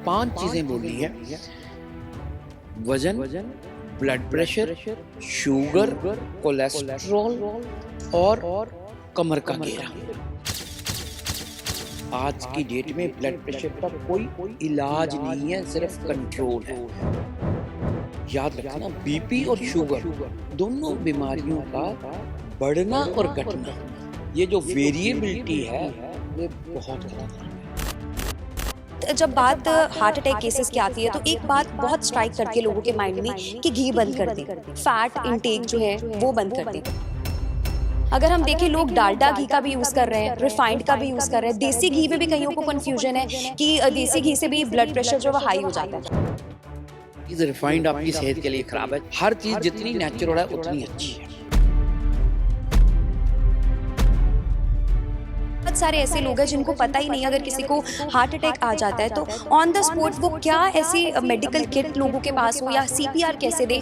5 चीजें बोली है: वजन, ब्लड प्रेशर, शुगर, कोलेस्ट्रॉल और कमर का घेरा। आज की डेट में ब्लड प्रेशर का कोई इलाज नहीं है, सिर्फ कंट्रोल है। याद रखना, बीपी और शुगर दोनों बीमारियों का बढ़ना और घटना, ये जो वेरिएबिलिटी है, ये बहुत खतरनाक है। जब बात हार्ट अटैक केसेस की आती है तो एक बात बहुत स्ट्राइक करती है लोगों के माइंड में कि घी बंद कर दें, फैट इनटेक जो है वो बंद कर दें। अगर हम देखें, लोग डालडा घी का भी यूज कर रहे हैं, रिफाइंड का भी यूज कर रहे हैं, देसी घी में भी कईयों को कंफ्यूजन है कि देसी घी से भी ब्लड प्रेशर जो है हाई हो जाता है। रिफाइंड आपकी सेहत के लिए खराब है। हर चीज जितनी नेचुरल है उतनी अच्छी है। बहुत सारे ऐसे लोग हैं जिनको पता ही नहीं, अगर किसी को हार्ट अटैक आ जाता है तो ऑन द स्पॉट वो क्या ऐसी मेडिकल किट लोगों के पास हो या सीपीआर कैसे दे।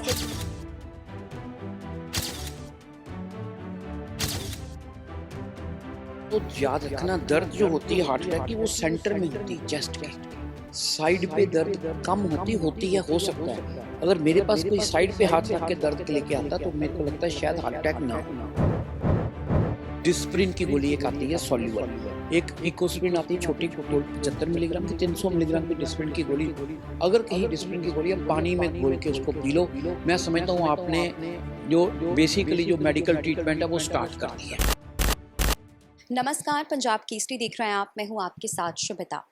तो याद रखना, दर्द जो होती है हार्ट अटैक की, वो सेंटर में होती है, चेस्ट के साइड पे दर्द कम होती है, हो सकता है। अगर मेरे पास कोई साइड पे हाथ रख के दर्द लेके आता तो मेरे को लगता है शायद हार्ट अटैक ना हो। डिस्प्रिन की गोली एक आती है सॉल्यूबल, एक इकोस्प्रिन आती है छोटी 75 मिलीग्राम की, 300 मिलीग्राम की डिस्प्रिन की गोली। अगर कहीं डिस्प्रिन की गोली आप पानी में घोल के उसको पी लो, मैं समझता हूँ आपने जो बेसिकली जो मेडिकल ट्रीटमेंट है वो स्टार्ट कर दी है। नमस्कार, पंजाब केसरी देख रहे हैं आप, मैं हूं आपके साथ शुभिता।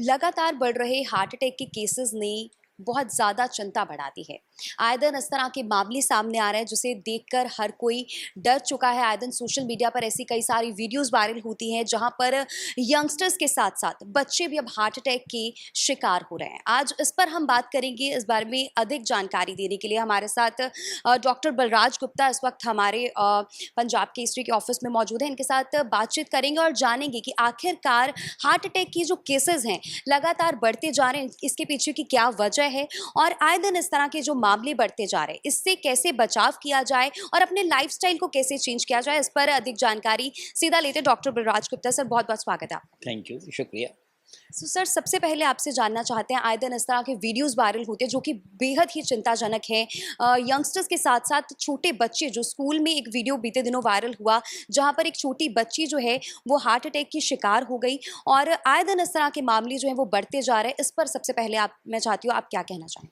लगातार बढ़ रहे हार्ट अटैक के केसेस ने बहुत ज़्यादा चिंता बढ़ा दी है। आए दिन इस तरह के मामले सामने आ रहे हैं जिसे देखकर हर कोई डर चुका है। आए दिन सोशल मीडिया पर ऐसी कई सारी वीडियोस वायरल होती हैं जहां पर यंगस्टर्स के साथ साथ बच्चे भी अब हार्ट अटैक के शिकार हो रहे हैं। आज इस पर हम बात करेंगे। इस बारे में अधिक जानकारी देने के लिए हमारे साथ डॉक्टर बलराज गुप्ता इस वक्त हमारे पंजाब केसरी के ऑफिस में मौजूद है। इनके साथ बातचीत करेंगे और जानेंगे कि आखिरकार हार्ट अटैक की जो केसेस हैं लगातार बढ़ते जा रहे हैं, इसके पीछे की क्या वजह है और आए दिन इस तरह के जो मामले बढ़ते जा रहे हैं, इससे कैसे बचाव किया जाए और अपने लाइफस्टाइल को कैसे चेंज किया जाए, इस पर अधिक जानकारी सीधा लेते डॉक्टर बलराज गुप्ता। सर, बहुत बहुत स्वागत है। थैंक यू, शुक्रिया। सर, सबसे पहले आपसे जानना चाहते हैं, आए दिन इस तरह के वीडियोस वायरल होते हैं जो कि बेहद ही चिंताजनक है। यंगस्टर्स के साथ साथ छोटे बच्चे, जो स्कूल में एक वीडियो बीते दिनों वायरल हुआ जहां पर एक छोटी बच्ची जो है वो हार्ट अटैक की शिकार हो गई और आए दिन इस तरह के मामले जो है वो बढ़ते जा रहे हैं। इस पर सबसे पहले मैं चाहती हूँ आप क्या कहना चाहें।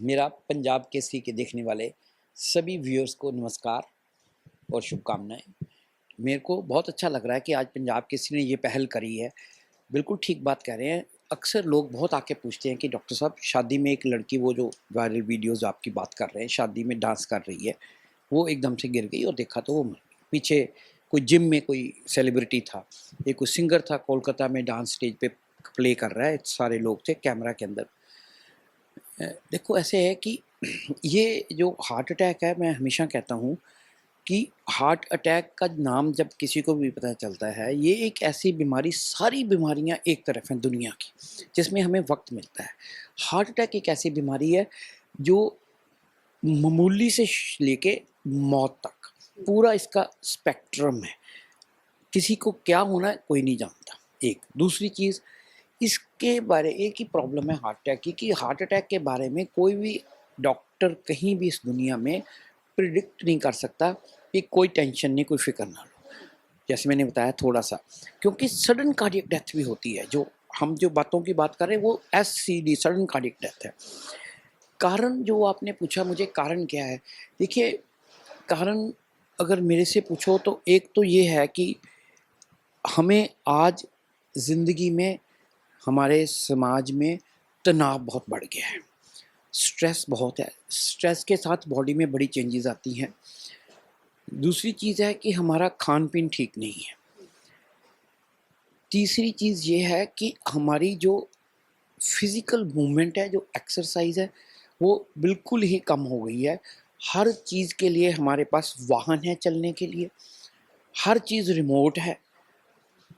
मेरा पंजाब केसरी के देखने वाले सभी व्यूअर्स को नमस्कार और शुभकामनाएं। मेरे को बहुत अच्छा लग रहा है कि आज पंजाब केसरी ने ये पहल करी है। बिल्कुल ठीक बात कह रहे हैं। अक्सर लोग बहुत आके पूछते हैं कि डॉक्टर साहब, शादी में एक लड़की, वो जो वायरल वीडियोस आपकी बात कर रहे हैं, शादी में डांस कर रही है, वो एकदम से गिर गई और देखा तो वो पीछे कोई जिम में कोई सेलिब्रिटी था, एक कोई सिंगर था कोलकाता में, डांस स्टेज पे प्ले कर रहा है, सारे लोग थे कैमरा के अंदर। देखो, ऐसे है कि ये जो हार्ट अटैक है, मैं हमेशा कहता हूँ कि हार्ट अटैक का नाम जब किसी को भी पता चलता है, ये एक ऐसी बीमारी, सारी बीमारियां एक तरफ हैं दुनिया की, जिसमें हमें वक्त मिलता है। हार्ट अटैक एक ऐसी बीमारी है जो मामूली से लेके मौत तक पूरा इसका स्पेक्ट्रम है। किसी को क्या होना है कोई नहीं जानता। एक दूसरी चीज़, इसके बारे एक ही प्रॉब्लम है हार्ट अटैक की, कि हार्ट अटैक के बारे में कोई भी डॉक्टर कहीं भी इस दुनिया में प्रिडिक्ट नहीं कर सकता कि कोई टेंशन नहीं, कोई फिक्र ना लो, जैसे मैंने बताया थोड़ा सा, क्योंकि सडन कार्डियक डेथ भी होती है। जो हम जो बातों की बात कर रहे हैं वो SCD, सडन कार्डियक डेथ है। कारण जो आपने पूछा मुझे, कारण क्या है? देखिए, कारण अगर मेरे से पूछो तो एक तो ये है कि हमें आज ज़िंदगी में, हमारे समाज में तनाव बहुत बढ़ गया है, स्ट्रेस बहुत है। स्ट्रेस के साथ बॉडी में बड़ी चेंजेस आती हैं। दूसरी चीज़ है कि हमारा खान पीन ठीक नहीं है। तीसरी चीज़ ये है कि हमारी जो फिज़िकल मूवमेंट है, जो एक्सरसाइज है, वो बिल्कुल ही कम हो गई है। हर चीज़ के लिए हमारे पास वाहन है चलने के लिए, हर चीज़ रिमोट है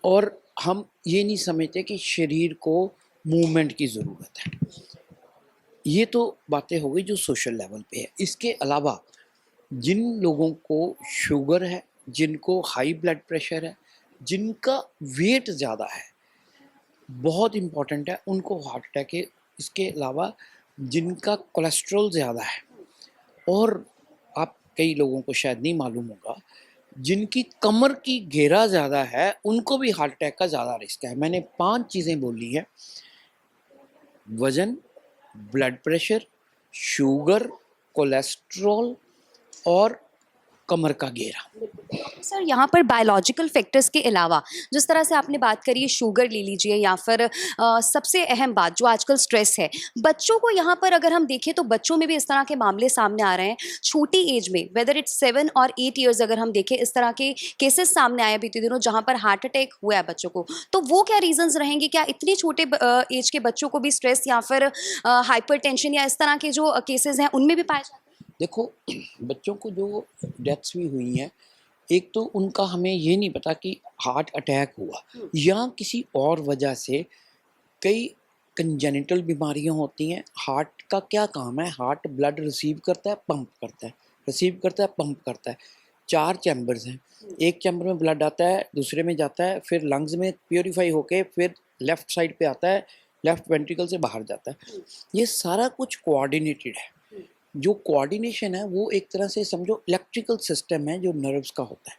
और हम ये नहीं समझते कि शरीर को मूवमेंट की ज़रूरत है। ये तो बातें हो गई जो सोशल लेवल पे है। इसके अलावा जिन लोगों को शुगर है, जिनको हाई ब्लड प्रेशर है, जिनका वेट ज़्यादा है, बहुत इम्पॉर्टेंट है, उनको हार्ट अटैक है। इसके अलावा जिनका कोलेस्ट्रॉल ज़्यादा है, और आप कई लोगों को शायद नहीं मालूम होगा, जिनकी कमर की घेरा ज़्यादा है उनको भी हार्ट अटैक का ज़्यादा रिस्क है। मैंने 5 चीज़ें बोली हैं: वज़न, ब्लड प्रेशर, शुगर, कोलेस्ट्रॉल और कमर का घेरा। सर यहाँ पर बायोलॉजिकल फैक्टर्स के अलावा जिस तरह से आपने बात करी है, शुगर ले लीजिए या फिर सबसे अहम बात जो आजकल स्ट्रेस है, बच्चों को यहाँ पर अगर हम देखें तो बच्चों में भी इस तरह के मामले सामने आ रहे हैं छोटी एज में, वेदर इट्स 7 और 8 ईयर्स। अगर हम देखें इस तरह के केसेस सामने आए बीते दिनों जहाँ पर हार्ट अटैक हुआ है बच्चों को, तो वो क्या रीजंस रहेंगे? क्या इतनी छोटे एज के बच्चों को भी स्ट्रेस या फिर हाइपरटेंशन या इस तरह के जो केसेस हैं उनमें भी पाए जाते हैं? देखो, बच्चों को जो डेथ्स भी हुई हैं, एक तो उनका हमें ये नहीं पता कि हार्ट अटैक हुआ या किसी और वजह से। कई कंजेनिटल बीमारियां होती हैं। हार्ट का क्या काम है? हार्ट ब्लड रिसीव करता है, पंप करता है, रिसीव करता है, पंप करता है। 4 चैम्बर्स हैं। एक चैम्बर में ब्लड आता है, दूसरे में जाता है, फिर लंग्स में प्योरीफाई होके फिर लेफ़्ट साइड पे आता है, लेफ़्ट वेंट्रिकल से बाहर जाता है। ये सारा कुछ कोऑर्डिनेटेड है। जो कोऑर्डिनेशन है वो एक तरह से समझो इलेक्ट्रिकल सिस्टम है जो नर्व्स का होता है।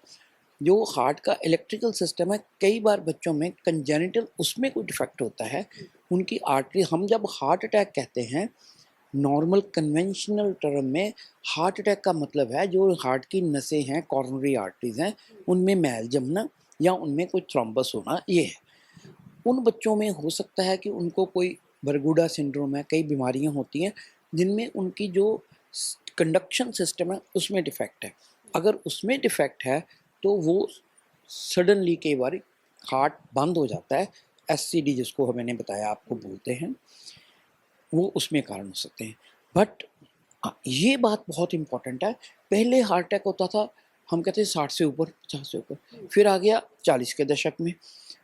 जो हार्ट का इलेक्ट्रिकल सिस्टम है, कई बार बच्चों में कंजेनिटल उसमें कोई डिफेक्ट होता है, उनकी आर्टरी। हम जब हार्ट अटैक कहते हैं, नॉर्मल कन्वेंशनल टर्म में हार्ट अटैक का मतलब है जो हार्ट की नसें हैं, कॉरोनरी आर्टरीज हैं, उनमें मैल जमना या उनमें कोई थ्रोम्बस होना, ये है। उन बच्चों में हो सकता है कि उनको कोई बरगुडा सिंड्रोम है, कई बीमारियां होती हैं जिनमें उनकी जो कंडक्शन सिस्टम है उसमें डिफेक्ट है। अगर उसमें डिफेक्ट है तो वो सडनली कई बार हार्ट बंद हो जाता है। एससीडी जिसको मैंने बताया आपको बोलते हैं, वो उसमें कारण हो सकते हैं। बट ये बात बहुत इम्पोर्टेंट है। पहले हार्ट अटैक होता था, हम कहते हैं 60 से ऊपर, 50 से ऊपर, फिर आ गया 40 के दशक में,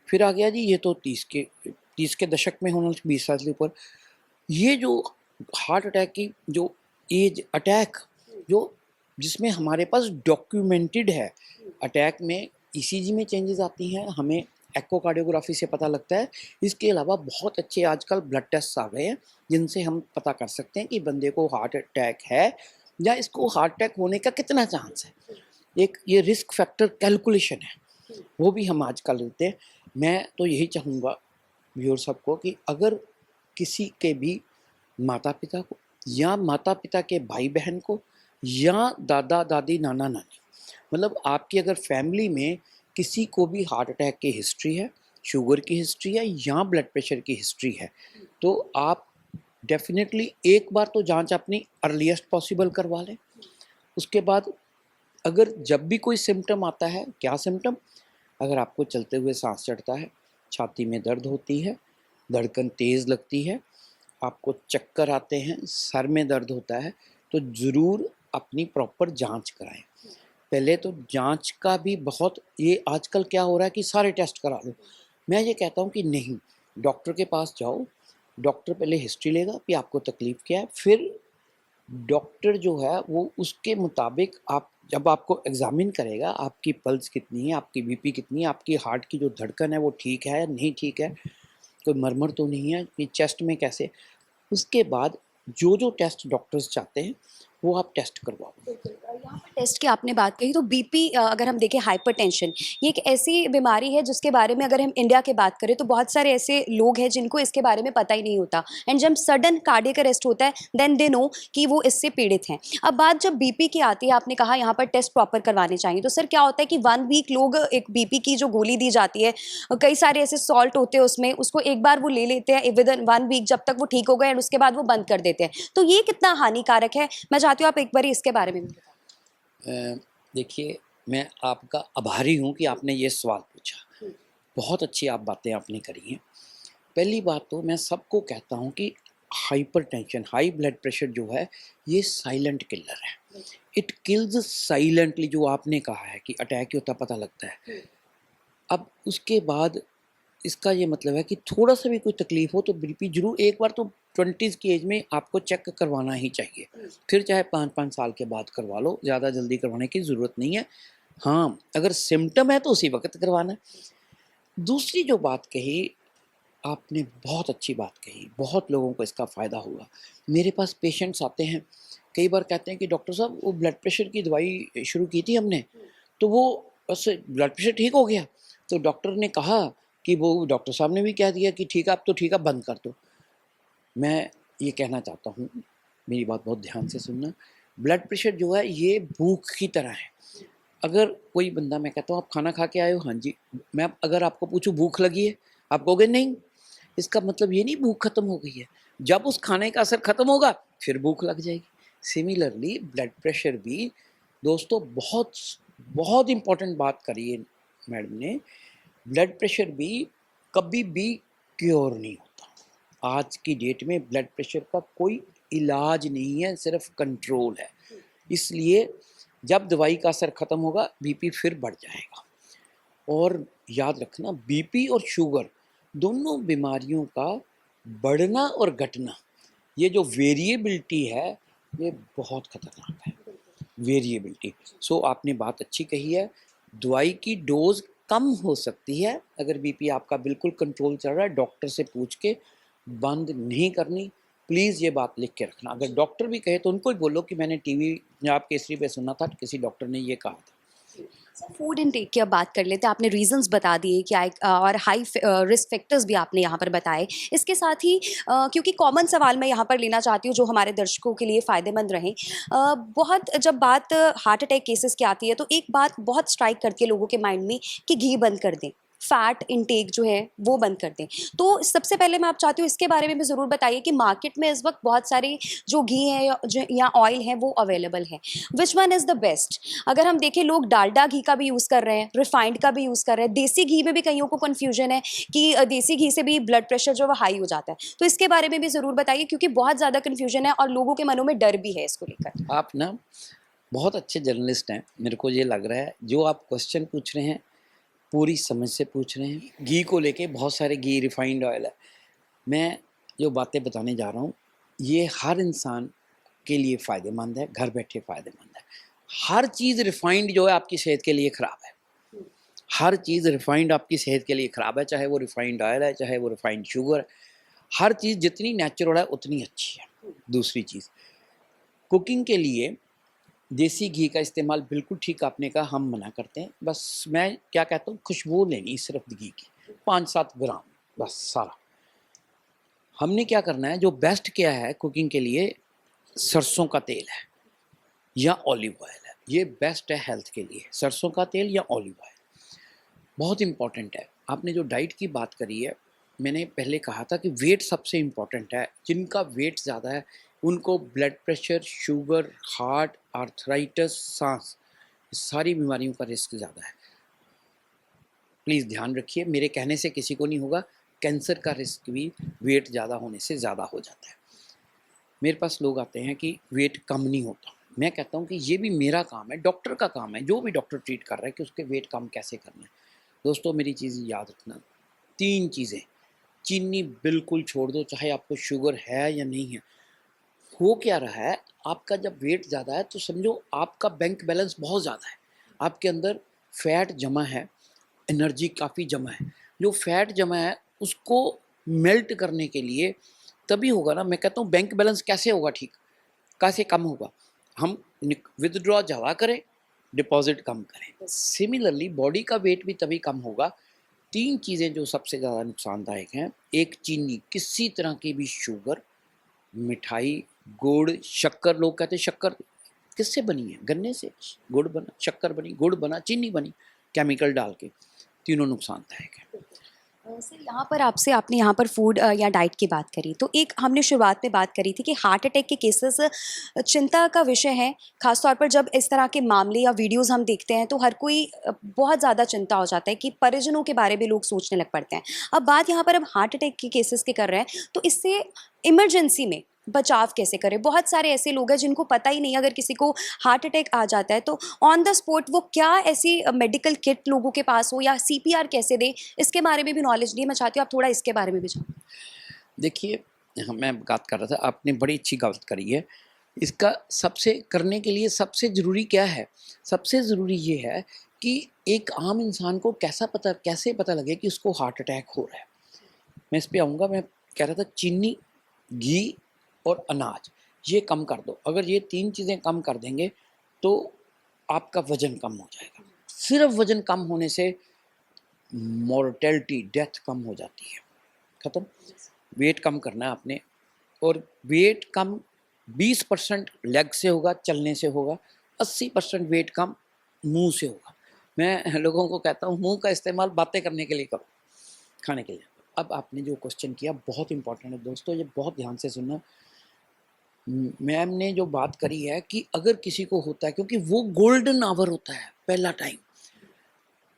फिर आ गया जी ये तो 30 के दशक में होना, 20 साल से ऊपर। ये जो हार्ट अटैक की जो एज अटैक जो जिसमें हमारे पास डॉक्यूमेंटेड है, अटैक में ईसीजी में चेंजेस आती हैं, हमें एक्कोकार्डियोग्राफी से पता लगता है। इसके अलावा बहुत अच्छे आजकल ब्लड टेस्ट आ गए हैं जिनसे हम पता कर सकते हैं कि बंदे को हार्ट अटैक है या इसको हार्ट अटैक होने का कितना चांस है। एक ये रिस्क फैक्टर कैलकुलेशन है, वो भी हम आजकल लेते हैं। मैं तो यही चाहूँगा व्यूअर सबको कि अगर किसी के भी माता पिता को या माता पिता के भाई बहन को या दादा दादी नाना नानी, मतलब आपकी अगर फैमिली में किसी को भी हार्ट अटैक की हिस्ट्री है, शुगर की हिस्ट्री है या ब्लड प्रेशर की हिस्ट्री है, तो आप डेफिनेटली एक बार तो जांच अपनी अर्लीस्ट पॉसिबल करवा लें। उसके बाद अगर जब भी कोई सिम्टम आता है, क्या सिम्टम? अगर आपको चलते हुए सांस चढ़ता है, छाती में दर्द होती है, धड़कन तेज़ लगती है, आपको चक्कर आते हैं, सर में दर्द होता है, तो ज़रूर अपनी प्रॉपर जांच कराएं। पहले तो जांच का भी बहुत, ये आजकल क्या हो रहा है कि सारे टेस्ट करा लो। मैं ये कहता हूँ कि नहीं, डॉक्टर के पास जाओ, डॉक्टर पहले हिस्ट्री लेगा कि आपको तकलीफ़ क्या है, फिर डॉक्टर जो है वो उसके मुताबिक आप जब आपको एग्ज़ामिन करेगा, आपकी पल्स कितनी है, आपकी बीपी कितनी है, आपकी हार्ट की जो धड़कन है वो ठीक है या नहीं ठीक है, कोई मरमर तो नहीं है कि चेस्ट में कैसे, उसके बाद जो जो टेस्ट डॉक्टर्स चाहते हैं वो आप टेस्ट करवाओ। यहाँ पर टेस्ट की आपने बात कही तो बीपी, अगर हम देखें हाइपरटेंशन, ये एक ऐसी बीमारी है जिसके बारे में अगर हम इंडिया की बात करें तो बहुत सारे ऐसे लोग हैं जिनको इसके बारे में पता ही नहीं होता, एंड जब सडन कार्डियक अरेस्ट होता है देन दे नो कि वो इससे पीड़ित हैं। अब बात जब बीपी की आती है, आपने कहा यहाँ पर टेस्ट प्रॉपर करवाने चाहिए, तो सर क्या होता है कि 1 वीक लोग एक बीपी की जो गोली दी जाती है, कई सारे ऐसे सॉल्ट होते हैं उसमें, उसको एक बार वो ले लेते हैं विद इन 1 वीक जब तक वो ठीक हो गए, एंड उसके बाद वो बंद कर देते हैं। तो ये कितना हानिकारक है? मैं चाहती हूँ आप एक बार इसके बारे में भी बताएं। देखिए, मैं आपका आभारी हूँ कि आपने ये सवाल पूछा। बहुत अच्छी आप बातें आपने करी हैं। पहली बात तो मैं सबको कहता हूँ कि हाइपरटेंशन, हाई ब्लड प्रेशर जो है, ये साइलेंट किलर है। It kills silently. जो आपने कहा है कि अटैक होता पता लगता है, अब उसके बाद इसका ये मतलब है कि थोड़ा सा भी कोई तकलीफ हो तो बीपी जरूर एक बार तो 20s की एज में आपको चेक करवाना ही चाहिए। फिर चाहे 5-5 साल के बाद करवा लो, ज़्यादा जल्दी करवाने की ज़रूरत नहीं है। हाँ, अगर सिम्टम है तो उसी वक्त करवाना है। दूसरी जो बात कही, आपने बहुत अच्छी बात कही, बहुत लोगों को इसका फ़ायदा होगा। मेरे पास पेशेंट्स आते हैं, कई बार कहते हैं कि डॉक्टर साहब वो ब्लड प्रेशर की दवाई शुरू की थी हमने, तो वो बस ब्लड प्रेशर ठीक हो गया। तो डॉक्टर ने कहा कि वो डॉक्टर साहब ने भी कह दिया कि ठीक है, अब तो ठीक है, बंद कर दो। मैं ये कहना चाहता हूँ, मेरी बात बहुत ध्यान से सुनना, ब्लड प्रेशर जो है ये भूख की तरह है। अगर कोई बंदा, मैं कहता हूँ आप खाना खा के आए हो, हाँ जी, मैं अगर आपको पूछूँ भूख लगी है, आप कहोगे नहीं। इसका मतलब ये नहीं भूख खत्म हो गई है। जब उस खाने का असर खत्म होगा फिर भूख लग जाएगी। सिमिलरली ब्लड प्रेशर भी, दोस्तों, बहुत बहुत इंपॉर्टेंट बात करी है मैडम ने। ब्लड प्रेशर भी कभी भी क्योर नहीं होता। आज की डेट में ब्लड प्रेशर का कोई इलाज नहीं है, सिर्फ कंट्रोल है। इसलिए जब दवाई का असर ख़त्म होगा बीपी फिर बढ़ जाएगा। और याद रखना, बीपी और शुगर दोनों बीमारियों का बढ़ना और घटना, ये जो वेरिएबिलिटी है, ये बहुत ख़तरनाक है, वेरिएबिलिटी। सो आपने बात अच्छी कही है, दवाई की डोज कम हो सकती है। अगर बीपी आपका बिल्कुल कंट्रोल चल रहा है, डॉक्टर से पूछ के बंद नहीं करनी। प्लीज़ ये बात लिख के रखना। अगर डॉक्टर भी कहे तो उनको ही बोलो कि मैंने टीवी या आप केसरी पे सुना था, किसी डॉक्टर ने ये कहा था। फूड इनटेक की अब बात कर लेते हैं। आपने रीजंस बता दिए कि और हाई रिस्क फैक्टर्स भी आपने यहाँ पर बताए। इसके साथ ही क्योंकि कॉमन सवाल मैं यहाँ पर लेना चाहती हूँ जो हमारे दर्शकों के लिए फ़ायदेमंद रहे। बहुत जब बात हार्ट अटैक केसेस की आती है तो एक बात बहुत स्ट्राइक करती है लोगों के माइंड में कि घी बंद कर दें, फैट इनटेक जो है वो बंद कर दें। तो सबसे पहले मैं आप चाहती हूँ इसके बारे में भी ज़रूर बताइए कि मार्केट में इस वक्त बहुत सारे जो घी है या ऑयल है वो अवेलेबल है। Which one is the best? अगर हम देखें, लोग डालडा घी का भी यूज़ कर रहे हैं, रिफाइंड का भी यूज़ कर रहे हैं, देसी घी में भी कईयों को कन्फ्यूजन है कि देसी घी से भी ब्लड प्रेशर जो है हाई हो जाता है। तो इसके बारे में भी ज़रूर बताइए क्योंकि बहुत ज़्यादा कन्फ्यूजन है और लोगों के मनों में डर भी है इसको लेकर। आप ना बहुत अच्छे जर्नलिस्ट हैं, मेरे को ये लग रहा है। जो आप क्वेश्चन पूछ रहे हैं पूरी समझ से पूछ रहे हैं। घी को लेके बहुत सारे घी, रिफाइंड ऑयल है। मैं जो बातें बताने जा रहा हूँ ये हर इंसान के लिए फ़ायदेमंद है, घर बैठे फ़ायदेमंद है। हर चीज़ रिफाइंड जो है आपकी सेहत के लिए ख़राब है। हर चीज़ रिफाइंड आपकी सेहत के लिए ख़राब है, चाहे वो रिफाइंड ऑयल है, चाहे वो रिफाइंड शुगर है। हर चीज़ जितनी नेचुरल है उतनी अच्छी है। दूसरी चीज़, कुकिंग के लिए देसी घी का इस्तेमाल बिल्कुल ठीक आपने कहा, हम मना करते हैं। बस मैं क्या कहता हूँ, खुशबू लेनी सिर्फ घी की 5-7 ग्राम, बस सारा। हमने क्या करना है, जो बेस्ट क्या है कुकिंग के लिए, सरसों का तेल है या ऑलिव ऑयल है। ये बेस्ट है हेल्थ के लिए, सरसों का तेल या ऑलिव ऑयल बहुत इंपॉर्टेंट है। आपने जो डाइट की बात करी है, मैंने पहले कहा था कि वेट सबसे इम्पॉर्टेंट है। जिनका वेट ज़्यादा है उनको blood pressure, sugar, heart, arthritis, सांस, सारी बीमारियों का रिस्क ज़्यादा है। प्लीज़ ध्यान रखिए, मेरे कहने से किसी को नहीं होगा। कैंसर का रिस्क भी वेट ज़्यादा होने से ज़्यादा हो जाता है। मेरे पास लोग आते हैं कि वेट कम नहीं होता। मैं कहता हूँ कि ये भी मेरा काम है, डॉक्टर का काम है, जो भी डॉक्टर ट्रीट कर रहा है, कि उसके वेट कम कैसे करना है। दोस्तों, मेरी चीज़ याद रखना, 3 चीज़ें। चीनी बिल्कुल छोड़ दो, चाहे आपको शुगर है या नहीं है। हो क्या रहा है, आपका जब वेट ज़्यादा है तो समझो आपका बैंक बैलेंस बहुत ज़्यादा है। आपके अंदर फैट जमा है, एनर्जी काफ़ी जमा है। जो फैट जमा है उसको मेल्ट करने के लिए तभी होगा ना। मैं कहता हूँ बैंक बैलेंस कैसे होगा ठीक, कैसे कम होगा? हम विथड्रॉ ज़्यादा करें, डिपॉजिट कम करें। सिमिलरली बॉडी का वेट भी तभी कम होगा। 3 चीज़ें जो सबसे ज़्यादा नुकसानदायक हैं, एक चीनी, किसी तरह की भी शुगर, मिठाई, गुड़, शक्कर। लोग कहते हैं शक्कर किससे बनी है? गन्ने से गुड़ बना, शक्कर बनी, गुड़ बना, चीनी बनी, केमिकल डाल के। तीनों नुकसानदायक है। सर, यहाँ पर आपसे आपने यहाँ पर फूड या डाइट की बात करी तो एक हमने शुरुआत में बात करी थी कि हार्ट अटैक के केसेस चिंता का विषय है। खासतौर पर जब इस तरह के मामले या वीडियोस हम देखते हैं तो हर कोई बहुत ज़्यादा चिंता हो जाता है कि परिजनों के बारे में लोग सोचने लग पड़ते हैं। अब बात यहाँ पर हम हार्ट अटैक के केसेस की कर रहे हैं तो इससे इमरजेंसी में बचाव कैसे करें? बहुत सारे ऐसे लोग हैं जिनको पता ही नहीं, अगर किसी को हार्ट अटैक आ जाता है तो ऑन द स्पॉट वो क्या ऐसी मेडिकल किट लोगों के पास हो या सीपीआर कैसे दें, इसके बारे में भी नॉलेज नहीं है। मैं चाहती हूँ आप थोड़ा इसके बारे में भी जानें। देखिए, मैं बात कर रहा था, आपने बड़ी अच्छी बात करी है। इसका सबसे करने के लिए सबसे ज़रूरी क्या है? सबसे ज़रूरी ये है कि एक आम इंसान को कैसे पता लगे कि उसको हार्ट अटैक हो रहा है। मैं इस पे आऊँगा। मैं कह रहा था चीनी, घी और अनाज ये कम कर दो। अगर ये 3 चीज़ें कम कर देंगे तो आपका वज़न कम हो जाएगा। सिर्फ़ वज़न कम होने से मॉर्टेलिटी, डेथ कम हो जाती है। ख़त्म। वेट कम करना है आपने, और वेट कम 20% लेग से होगा, चलने से होगा, 80% वेट कम मुँह से होगा। मैं लोगों को कहता हूँ मुँह का इस्तेमाल बातें करने के लिए करो, खाने के लिए। अब आपने जो क्वेश्चन किया बहुत इम्पोर्टेंट है दोस्तों, ये बहुत ध्यान से सुनना। मैम ने जो बात करी है कि अगर किसी को होता है, क्योंकि वो गोल्डन आवर होता है, पहला टाइम।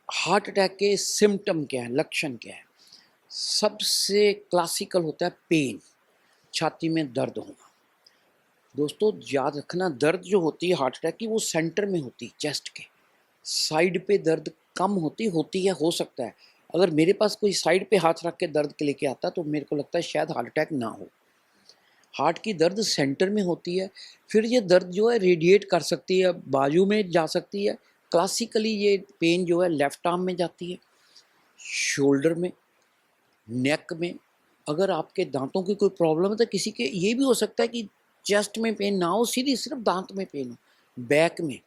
हार्ट अटैक के सिम्पटम क्या है, लक्षण क्या है? सबसे क्लासिकल होता है पेन, छाती में दर्द होना। दोस्तों याद रखना, दर्द जो होती है हार्ट अटैक की वो सेंटर में होती है, चेस्ट के। साइड पे दर्द कम होती है, हो सकता है। अगर मेरे पास कोई साइड पे हाथ रख के दर्द के लेके आता तो मेरे को लगता है शायद हार्ट अटैक ना हो। हार्ट की दर्द सेंटर में होती है, फिर ये दर्द जो है रेडिएट कर सकती है, बाजू में जा सकती है। क्लासिकली ये पेन जो है लेफ्ट आर्म में जाती है, शोल्डर में, नेक में। अगर आपके दांतों की कोई प्रॉब्लम है तो किसी के ये भी हो सकता है कि चेस्ट में पेन ना हो, सीधी सिर्फ दांत में पेन हो। बैक में,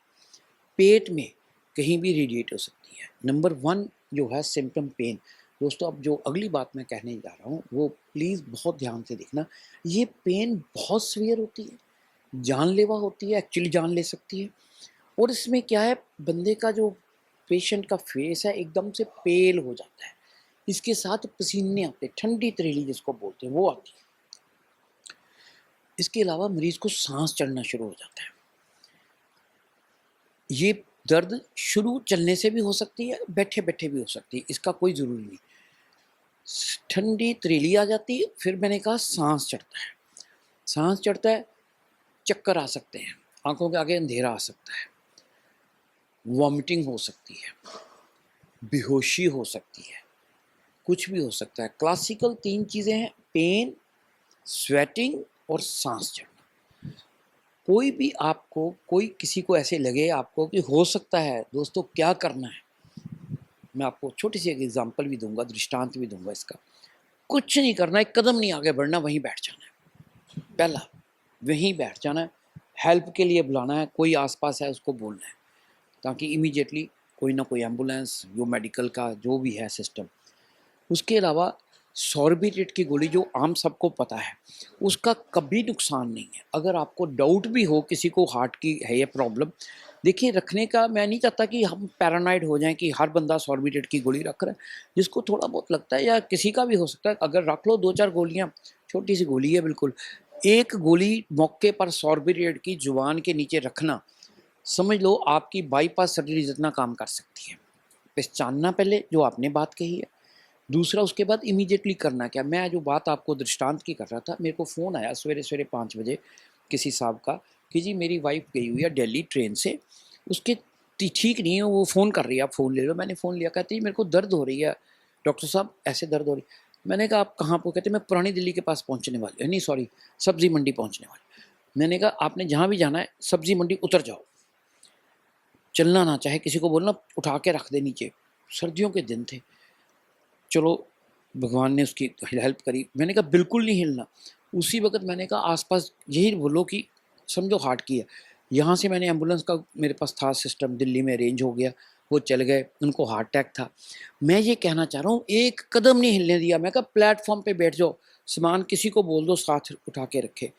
पेट में, कहीं भी रेडिएट हो सकती है। नंबर 1 जो है सिम्पटम पेन। दोस्तों अब जो अगली बात मैं कहने जा रहा हूँ वो प्लीज़ बहुत ध्यान से देखना। ये पेन बहुत सीवियर होती है, जानलेवा होती है, एक्चुअली जान ले सकती है। और इसमें क्या है, बंदे का जो पेशेंट का फेस है एकदम से पेल हो जाता है। इसके साथ पसीने आते हैं, ठंडी तरेली जिसको बोलते हैं वो आती है। इसके अलावा मरीज को सांस चढ़ना शुरू हो जाता है। ये दर्द शुरू चलने से भी हो सकती है, बैठे बैठे भी हो सकती है, इसका कोई ज़रूरी नहीं। ठंडी तरेली आ जाती है, फिर मैंने कहा सांस चढ़ता है। सांस चढ़ता है, चक्कर आ सकते हैं, आंखों के आगे अंधेरा आ सकता है, वॉमिटिंग हो सकती है, बेहोशी हो सकती है, कुछ भी हो सकता है। क्लासिकल 3 चीज़ें हैं, पेन, स्वेटिंग और सांस चढ़ना। कोई भी आपको, कोई किसी को ऐसे लगे आपको कि हो सकता है, दोस्तों क्या करना है? मैं आपको छोटी सी एक एग्जांपल भी दूंगा, दृष्टांत भी दूंगा इसका। कुछ नहीं करना, एक कदम नहीं आगे बढ़ना, वहीं बैठ जाना है। पहला वहीं बैठ जाना है, हेल्प के लिए बुलाना है, कोई आसपास है उसको बोलना है, ताकि इमीडिएटली कोई ना कोई एम्बुलेंस, जो मेडिकल का जो भी है सिस्टम। उसके अलावा सॉर्बिट्रेट की गोली जो आम सबको पता है, उसका कभी नुकसान नहीं है। अगर आपको डाउट भी हो किसी को हार्ट की है ये प्रॉब्लम, देखिए रखने का, मैं नहीं चाहता कि हम पैरानाइड हो जाएं कि हर बंदा सॉर्बिट्रेट की गोली रख रहा है। जिसको थोड़ा बहुत लगता है या किसी का भी हो सकता है, अगर रख लो 2-4 गोलियां, छोटी सी गोली है बिल्कुल। एक गोली मौके पर सॉर्बिट्रेट की जुबान के नीचे रखना, समझ लो आपकी बाईपास सर्जरी जितना काम कर सकती है। पहचानना पहले जो आपने बात कही है। दूसरा उसके बाद इमीडिएटली करना क्या। मैं जो बात आपको दृष्टांत की कर रहा था, मेरे को फ़ोन आया सवेरे सवेरे 5 बजे किसी साहब का कि जी मेरी वाइफ गई हुई है दिल्ली ट्रेन से, उसके ठीक नहीं है, वो फ़ोन कर रही है, आप फ़ोन ले लो। मैंने फ़ोन लिया, कहती मेरे को दर्द हो रही है डॉक्टर साहब, ऐसे दर्द हो रही। मैंने कहा आप कहाँ पर? कहते मैं पुरानी दिल्ली के पास पहुँचने वाली, नहीं सॉरी सब्ज़ी मंडी पहुँचने वाली। मैंने कहा आपने जहाँ भी जाना है सब्ज़ी मंडी उतर जाओ, चलना ना, चाहे किसी को बोलना उठा के रख दे नीचे। सर्दियों के दिन थे, चलो भगवान ने उसकी हेल्प करी। मैंने कहा बिल्कुल नहीं हिलना। उसी वक्त मैंने कहा आसपास यही बोलो कि समझो हार्ट की है। यहाँ से मैंने एम्बुलेंस का, मेरे पास था सिस्टम, दिल्ली में अरेंज हो गया, वो चल गए, उनको हार्ट अटैक था। मैं ये कहना चाह रहा हूँ, एक कदम नहीं हिलने दिया। मैं कहा प्लेटफॉर्म पे बैठ जाओ, सामान किसी को बोल दो साथ उठा के रखे।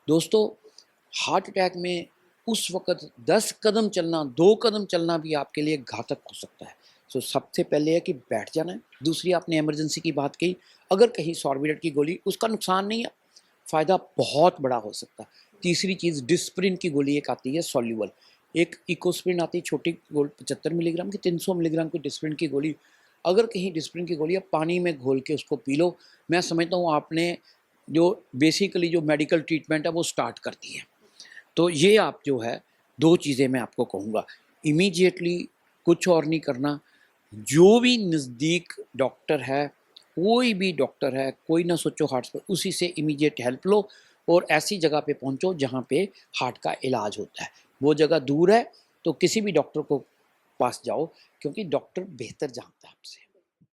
दोस्तों हार्ट अटैक में उस वक़्त 10 कदम चलना, 2 कदम चलना भी आपके लिए घातक हो सकता है। सो सबसे पहले है कि बैठ जाना है। दूसरी आपने इमरजेंसी की बात कही, अगर कहीं सॉर्बिट्रेट की गोली, उसका नुकसान नहीं है, फ़ायदा बहुत बड़ा हो सकता है। तीसरी चीज़ डिस्प्रिन की गोली एक आती है सॉल्यूबल, एक इकोस्प्रिन आती है छोटी गोल 75 मिलीग्राम की, 300 मिलीग्राम की डिस्प्रिन की गोली। अगर कहीं डिस्प्रिन की गोली आप पानी में घोल के उसको पी लो, मैं समझता हूँ आपने जो बेसिकली जो मेडिकल ट्रीटमेंट है वो स्टार्ट कर दी है। तो ये आप जो है 2 चीज़ें मैं आपको कहूँगा, इमीडिएटली कुछ और नहीं करना। जो भी नज़दीक डॉक्टर है, कोई भी डॉक्टर है, कोई ना सोचो हार्ट पर, उसी से इमीडिएट हेल्प लो और ऐसी जगह पे पहुँचो जहाँ पे हार्ट का इलाज होता है। वो जगह दूर है तो किसी भी डॉक्टर को पास जाओ, क्योंकि डॉक्टर बेहतर जानता है आपसे।